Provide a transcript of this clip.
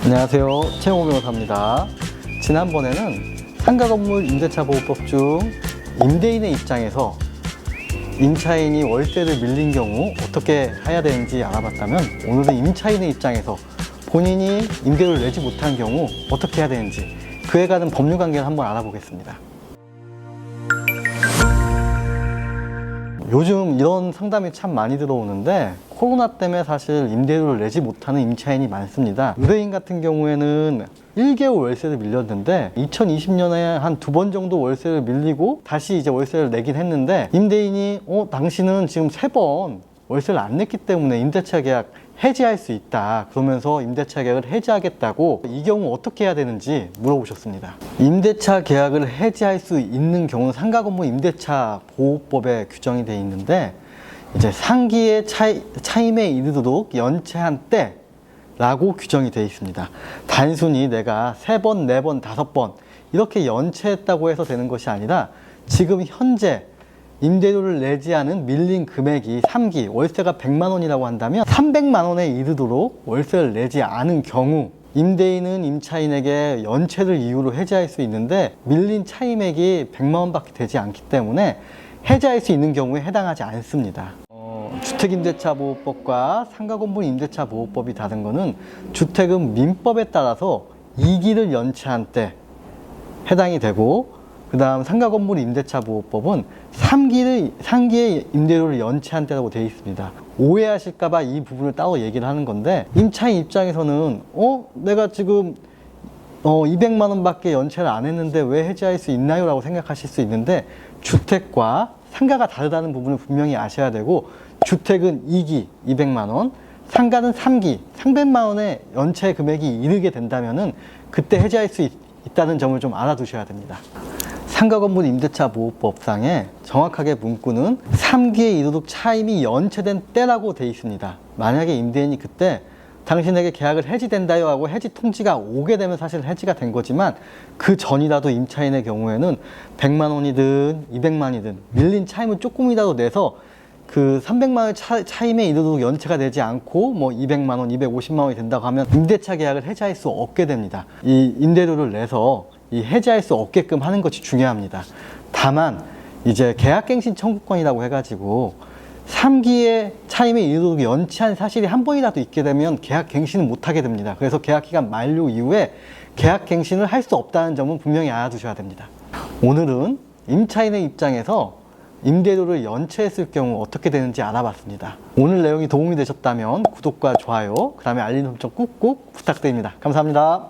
안녕하세요, 최영호 변호사입니다. 지난번에는 상가건물 임대차보호법 중 임대인의 입장에서 임차인이 월세를 밀린 경우 어떻게 해야 되는지 알아봤다면, 오늘은 임차인의 입장에서 본인이 임대료를 내지 못한 경우 어떻게 해야 되는지, 그에 관한 법률 관계를 한번 알아보겠습니다. 요즘 이런 상담이 참 많이 들어오는데, 코로나 때문에 사실 임대료를 내지 못하는 임차인이 많습니다. 의뢰인 같은 경우에는 1개월 월세를 밀렸는데 2020년에 한 2번 정도 월세를 밀리고 다시 이제 월세를 내긴 했는데, 임대인이 당신은 지금 3번 월세를 안 냈기 때문에 임대차 계약 해지할 수 있다, 그러면서 임대차 계약을 해지하겠다고, 이 경우 어떻게 해야 되는지 물어보셨습니다. 임대차 계약을 해지할 수 있는 경우는 상가건물 임대차 보호법에 규정이 되어 있는데, 이제 상기의 차임에 이르도록 연체한 때라고 규정이 되어 있습니다. 단순히 내가 3번, 4번, 5번 이렇게 연체했다고 해서 되는 것이 아니라, 지금 현재 임대료를 내지 않은 밀린 금액이 3기, 월세가 100만 원이라고 한다면 300만 원에 이르도록 월세를 내지 않은 경우, 임대인은 임차인에게 연체를 이유로 해지할 수 있는데, 밀린 차임액이 100만 원밖에 되지 않기 때문에 해지할 수 있는 경우에 해당하지 않습니다. 주택임대차보호법과 상가건물 임대차보호법이 다른 것은, 주택은 민법에 따라서 2기를 연체한 때 해당이 되고, 그 다음 상가건물 임대차보호법은 3기의 임대료를 연체한 때라고 되어 있습니다. 오해하실까봐 이 부분을 따로 얘기를 하는 건데, 임차인 입장에서는 내가 지금 200만 원밖에 연체를 안 했는데 왜 해지할 수 있나요? 라고 생각하실 수 있는데, 주택과 상가가 다르다는 부분을 분명히 아셔야 되고, 주택은 2기 200만 원, 상가는 3기 300만 원의 연체 금액이 이르게 된다면은 그때 해지할 수 있다는 점을 좀 알아두셔야 됩니다. 상가건물 임대차 보호법상에 정확하게 문구는 3기에 이르도록 차임이 연체된 때라고 되어 있습니다. 만약에 임대인이 그때 당신에게 계약을 해지된다요 하고 해지 통지가 오게 되면 사실 해지가 된 거지만, 그 전이라도 임차인의 경우에는 100만 원이든 200만 원이든 밀린 차임을 조금이라도 내서 그 300만 원 차임에 이르도록 연체가 되지 않고 200만 원, 250만 원이 된다고 하면 임대차 계약을 해지할 수 없게 됩니다. 이 임대료를 내서 이 해지할 수 없게끔 하는 것이 중요합니다. 다만 이제 계약갱신 청구권이라고 해가지고 3기의 차임에 이르도록 연체한 사실이 한 번이라도 있게 되면 계약갱신을 못하게 됩니다. 그래서 계약기간 만료 이후에 계약갱신을 할 수 없다는 점은 분명히 알아두셔야 됩니다. 오늘은 임차인의 입장에서 임대료를 연체했을 경우 어떻게 되는지 알아봤습니다. 오늘 내용이 도움이 되셨다면 구독과 좋아요, 그 다음에 알림 설정 꾹꾹 부탁드립니다. 감사합니다.